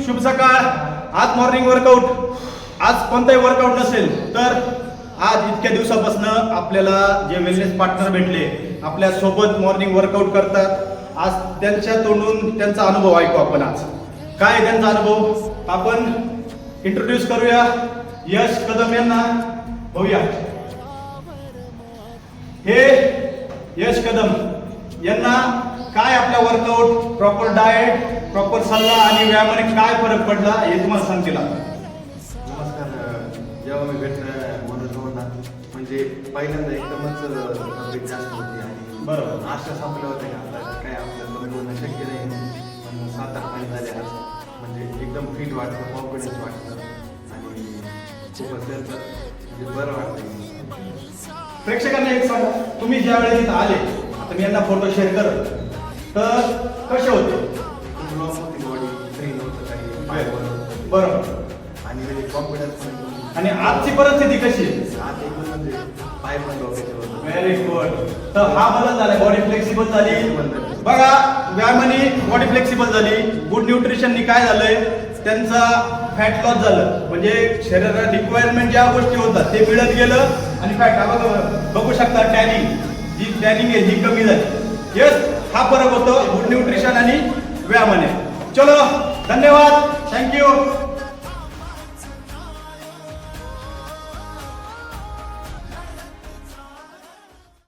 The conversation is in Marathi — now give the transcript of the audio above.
शुभ सकाळ. आज मॉर्निंग वर्कआउट. आज कोणताही वर्कआउट नसेल तर आज इतक्या दिवसापासून आपल्याला जे वेलनेस पार्टनर भेटले, आपल्या सोबत मॉर्निंग वर्कआउट करतात. आज त्यांच्या तोंडून त्यांचा अनुभव ऐकू आपण. आज काय त्यांचा अनुभव आपण इंट्रोड्यूस करूया. यश कदम यांना बघूया. हे यश कदम यांना काय आपल्या वर्कआउट, प्रॉपर डाएट, प्रॉपर सल्ला आणि व्यायामाने काय फरक पडला हे तुम्हाला सांगतील. नमस्कार. जेव्हा मी भेटलं मनोज भाऊंना म्हणजे पहिल्यांदा एकदमच तब्येत जास्त होती आणि बरोबर आशा संपल्या होत्या का आता काय आपल्याला कमी होणं शक्य नाही. पण 7-8 महिने झाले आज म्हणजे एकदम फिट वाटतं, कॉन्फिडन्स वाटतं आणि खूपच त्यांचं म्हणजे बरं वाटतं. प्रेक्षकांना एक सांगा, तुम्ही ज्या वेळेस इथं आले, आता मी यांना फोटो शेअर करत, तर कसे होते? खूप लॉस होती बॉडी, फ्री नव्हतं काही, पाय बनवतं बरोबर. आणि कॉन्फिडन्स पण आणि आजची परिस्थिती कशी आहे? आज एकदम म्हणजे पाय पण डोक्याचे होतं. Very good. तर हा बदल झाला, बॉडी फ्लेक्सिबल झाली. बघा, व्यायामाने बॉडी फ्लेक्सिबल झाली. गुड न्यूट्रिशननी काय झालंय, त्यांचा फॅट लॉस झालं. म्हणजे शरीराला रिक्वायरमेंट ज्या गोष्टी होतात ते मिळत गेलं आणि फॅट बघू शकता, टॅनिंग जी टॅनिंग आहे ही कमी झाली. यस, हा फरक होतो गुड न्यूट्रिशन आणि व्यायामाने. चलो, धन्यवाद, थँक्यू.